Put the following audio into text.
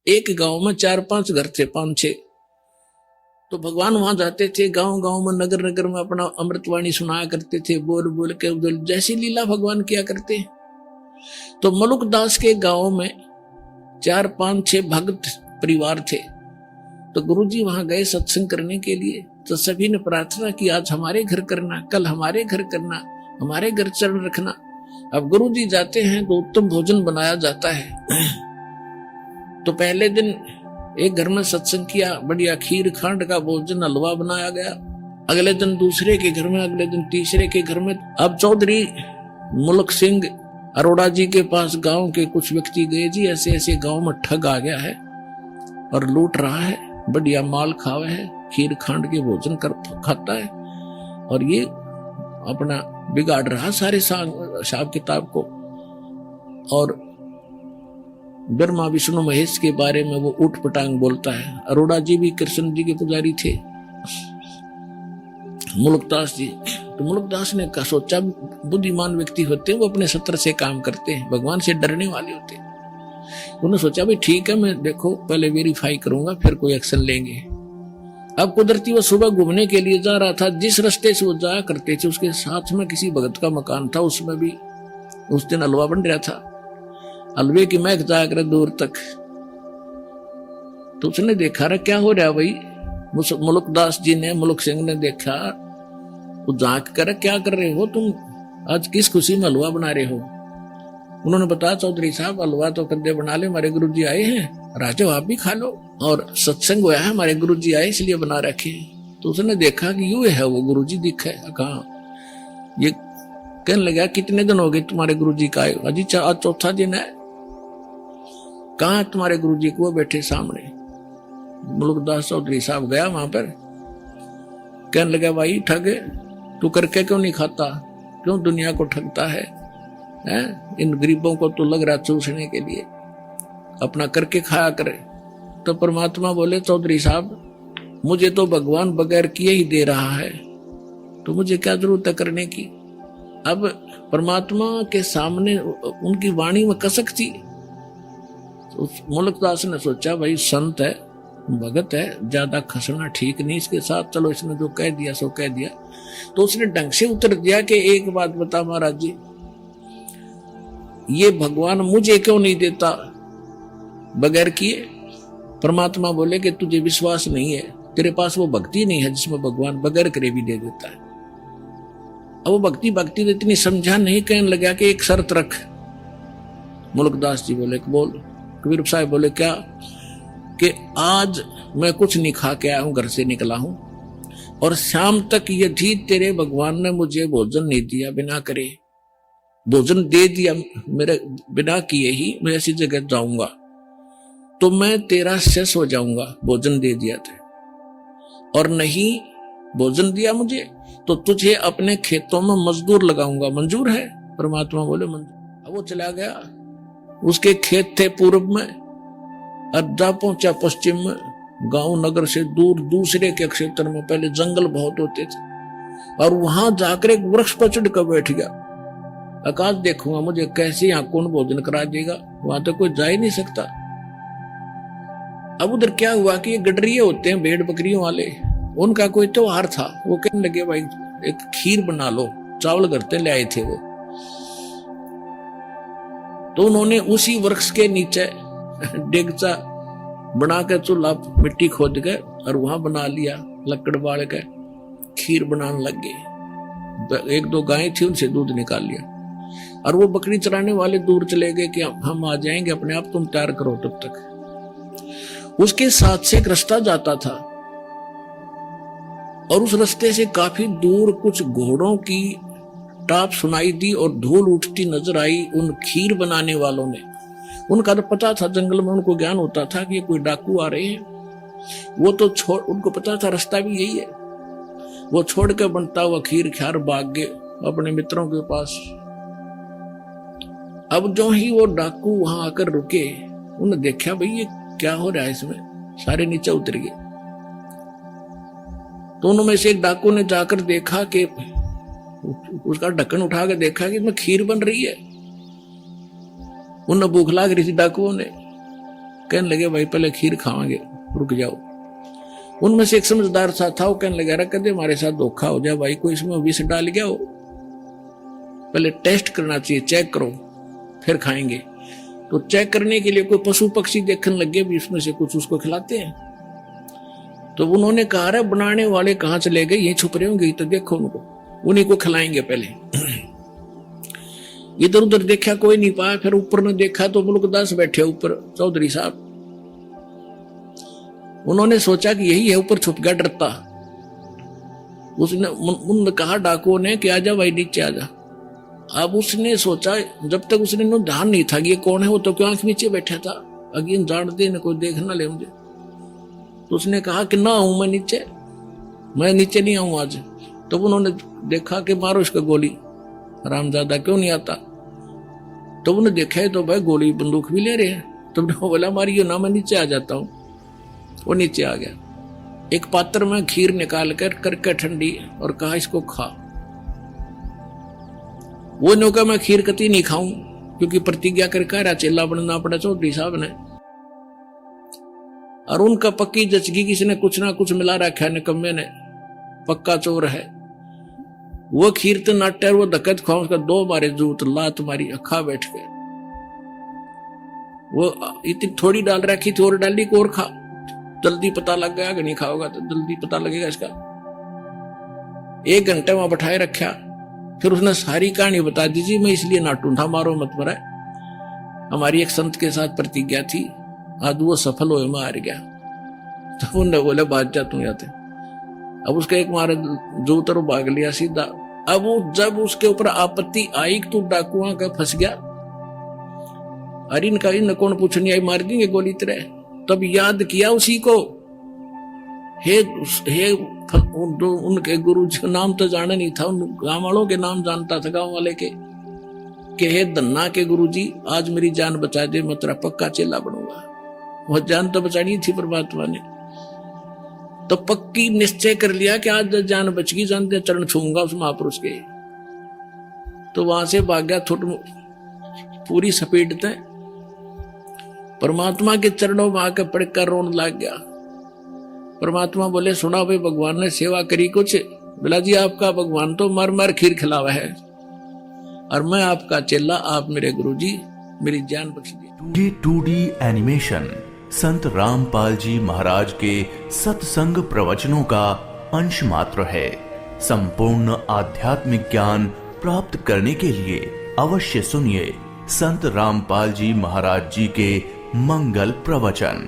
एक गांव में 4-5 घर थे, 5-6। तो भगवान वहां जाते थे, गांव गांव में, नगर नगर में अपना अमृतवाणी सुनाया करते थे, बोल बोल के जैसी लीला भगवान किया करते। तो मलुकदास के गांव में 4-5-6 भक्त परिवार थे। तो गुरुजी वहां गए सत्संग करने के लिए। तो सभी ने प्रार्थना की, आज हमारे घर करना, कल हमारे घर करना, हमारे घर चरण रखना। अब गुरुजी जाते हैं तो उत्तम भोजन बनाया जाता है। तो पहले दिन एक घर में सत्संग किया, बढ़िया खीर खांड का भोजन, हलवा बनाया गया। अगले दिन दूसरे के घर में, अगले दिन तीसरे के घर में। अब चौधरी मुल्क सिंह अरोड़ा जी के पास गांव के कुछ व्यक्ति गए, जी ऐसे ऐसे गांव में ठग आ गया है और लूट रहा है, बढ़िया माल खावे है, खीर खांड के भोजन खाता है और ये अपना बिगाड़ रहा सारे हिसाब किताब को। और ब्रह्मा विष्णु महेश के बारे में वो उठ पटांग बोलता है। अरोड़ा जी भी कृष्ण जी के पुजारी थे, मुल्कदास जी। तो मुल्कदास ने कहा, सोचा बुद्धिमान व्यक्ति होते हैं वो अपने सत्र से काम करते हैं, भगवान से डरने वाले होते हैं। उन्होंने सोचा भाई ठीक है, मैं देखो पहले वेरीफाई करूंगा फिर कोई एक्शन लेंगे। अब कुदरती वो सुबह घूमने के लिए जा रहा था, जिस रास्ते से वो जाया करते थे उसके साथ में किसी भगत का मकान था, उसमें भी उस दिन हलवा बन रहा था। हलवे की महक जाया करे दूर तक। तो उसने देखा रहा क्या हो रहा है भाई। मुल्कदास जी ने, मुल्क सिंह ने देखा, वो झांक कर, क्या कर रहे हो तुम, आज किस खुशी में हलवा बना रहे हो। उन्होंने बताया, चौधरी साहब हलवा तो कद्दे बना ले, हमारे गुरुजी आए हैं, राजो आप भी खा लो, और सत्संग हुआ है, हमारे गुरुजी आए इसलिए बना रखे। तो उसने देखा कि यूं है वो गुरुजी दिखा है। कहा ये कहने लगा, कितने दिन हो गए तुम्हारे गुरुजी का आए? अजी आज चौथा दिन है। कहा तुम्हारे गुरुजी को? वो बैठे सामने। मुल्कदास चौधरी साहब गया वहां पर, कहने लगा, भाई ठग तू करके क्यों नहीं खाता, क्यों दुनिया को ठगता है? इन गरीबों को तो लग रहा चूसने के लिए, अपना करके खाया करे। तो परमात्मा बोले, चौधरी साहब मुझे तो भगवान बगैर किए ही दे रहा है, तो मुझे क्या जरूरत है करने की। अब परमात्मा के सामने उनकी वाणी में कसक थी। तो मुल्कदास ने सोचा, भाई संत है, भगत है, ज्यादा खसना ठीक नहीं इसके साथ, चलो इसने जो कह दिया सो कह दिया। तो उसने ढंग से उत्तर दिया कि एक बात बता महाराज जी, ये भगवान मुझे क्यों नहीं देता बगैर किए? परमात्मा बोले कि तुझे विश्वास नहीं है, तेरे पास वो भक्ति नहीं है जिसमें भगवान बगैर करे भी दे देता है। अब वो भक्ति तो इतनी समझा नहीं, कहने लगा कि एक शर्त रख। मुल्कदास जी बोले, बोल। कबीर साहब बोले, क्या? कि आज मैं कुछ नहीं खा के आया हूं, घर से निकला हूं, और शाम तक यदि तेरे भगवान ने मुझे भोजन नहीं दिया, बिना करे भोजन दे दिया मेरे बिना किए ही मैं ऐसी जगह जाऊंगा, तो मैं तेरा शेष हो जाऊंगा, भोजन दे दिया था। और नहीं भोजन दिया मुझे तो तुझे अपने खेतों में मजदूर लगाऊंगा, मंजूर है? परमात्मा बोले मंजूर। अब वो चला गया, उसके खेत थे पूर्व में, अद्दा पहुंचा पश्चिम में, गांव नगर से दूर दूसरे के क्षेत्र में। पहले जंगल बहुत होते थे, और वहां जाकर एक वृक्ष पर चढ़ कर बैठ गया। आकाश देखूंगा, मुझे कैसे यहाँ कौन भोजन करा देगा, वहां तो कोई जा ही नहीं सकता। अब उधर क्या हुआ कि ये गडरिये होते हैं भेड़ बकरियों वाले, उनका कोई त्योहार था। वो कहने लगे, भाई एक खीर बना लो, चावल करते ले आए थे वो। तो उन्होंने उसी वृक्ष के नीचे डेगचा बना के चूल्हा मिट्टी खोद के और वहां बना लिया, लकड़ बाल के खीर बनाने लग गए। 1-2 गायें थी, उनसे दूध निकाल लिया, और वो बकरी चराने वाले दूर चले गए कि हम आ जाएंगे, अपने आप तुम तैयार करो तब तक। उसके साथ से एक रास्ता जाता था, और उस रास्ते से काफी दूर कुछ घोड़ों की टाप सुनाई दी और धूल उठती नजर आई। उन खीर बनाने वालों ने, उनका तो पता था, जंगल में उनको ज्ञान होता था कि कोई डाकू आ रहे हैं। वो तो उनको पता था रास्ता भी यही है। वो छोड़ के बनता हुआ खीर ख्यार भाग गए अपने मित्रों के पास। अब जो ही वो डाकू वहां आकर रुके, उन्होंने देखा भाई ये क्या हो रहा है इसमें, सारे नीचे उतर गए। तो उनमें से एक डाकू ने जाकर देखा कि उसका ढक्कन उठा कर देखा कि इसमें खीर बन रही है। उन्हें भूख लाग रही थी डाकुओं ने। कहने लगे भाई पहले खीर खावांगे, रुक जाओ। उनमें से एक समझदार सा था, वो कहने लगा कदे हमारे साथ धोखा हो जाए भाई, कोई इसमें विष डाल गया हो, पहले टेस्ट करना चाहिए, चेक करो फिर खाएंगे। तो चेक करने के लिए कोई पशु पक्षी देखने लगे भी इसमें से कुछ उसको खिलाते हैं। तो उन्होंने कहा रे बनाने वाले कहाँ चले गए, ये छुप रहे होंगे, तो देखो उनको, उन्हीं को खिलाएंगे पहले। इधर उधर देखा कोई नहीं पाया, फिर ऊपर ने देखा तो मुल्कदास बैठे ऊपर, चौधरी साहब। उन्होंने सोचा कि यही है, ऊपर छुप गया डरता। उसने उन्होंने कहा डाकुओं ने कि आजा भाई नीचे आजा। अब उसने सोचा, जब तक उसने ध्यान नहीं था कि ये कौन है, वो तो क्यों आंख नीचे बैठा था, अगेन जानते न कोई देख ना ले मुझे। तो उसने कहा कि ना आऊं मैं नीचे, मैं नीचे नहीं आऊं आज। तो उन्होंने देखा कि मारो इसका गोली, रामजादा क्यों नहीं आता। तो उन्होंने देखा तो भाई गोली बंदूक भी ले रहे हैं। तो बोला मारियो ना, मैं नीचे आ जाता हूं। वो नीचे आ गया, एक पात्र में खीर निकाल कर करके ठंडी, और कहा इसको खा। वो ने कहा मैं खीर कती नहीं खाऊं, क्योंकि प्रतिज्ञा करके चेला बनना पड़ा चौधरी साहब ने। और उनका पक्की जचगी, किसी ने कुछ ना कुछ मिला रखा है निकम्मे ने, पक्का चोर है। वो खीर तो नाट्य, वो धक्कत खाओ, उसका 2 मारे जूत लात मारी, अखा बैठ गए। वो इतनी थोड़ी डाल रखी थी, और डाली को और खा, जल्दी पता लग गया कि नहीं खाओगा तो जल्दी पता लगेगा इसका। 1 घंटे वहां बैठाए रखा, फिर उसने सारी कहानी बता दी जी, मैं इसलिए नाटू था, मारो मत मरा, हमारी एक संत के साथ प्रतिज्ञा थी, आज वो सफल हो, मैं हार गया। तो उन्होंने बोले बात जा तू जाते। अब उसका एक मारा जो उतर भाग लिया सीधा। अब वो जब उसके ऊपर आपत्ति आई तो डाकुआ का फंस गया, अरे इनका इन कौन पूछने आई, मार देंगे गोली तेरे। तब याद किया उसी को, हे उनके गुरु जी नाम तो जाना नहीं था, उन गांव वालों के नाम जानता था, गांव वाले के, कि हे धन्ना के गुरु जी आज मेरी जान बचा दे, मैं तेरा पक्का चेला बनूंगा। वह जान तो बचानी थी परमात्मा ने, तो पक्की निश्चय कर लिया कि आज जान बच गई, जानते चरण छूंगा उस महापुरुष के। तो वहां से भाग गया पूरी स्पीड से, परमात्मा के चरणों में आकर पड़कर रोने लग गया। परमात्मा बोले सुना भाई, भगवान ने सेवा करी कुछ। बोला जी आपका भगवान तो मर मर खीर खिलावा है, और मैं आपका चेला, आप मेरे गुरु जी, मेरी जान बख्श दी। 2D एनिमेशन संत रामपाल जी महाराज के सत्संग प्रवचनों का अंश मात्र है। संपूर्ण आध्यात्मिक ज्ञान प्राप्त करने के लिए अवश्य सुनिए संत रामपाल जी महाराज जी के मंगल प्रवचन।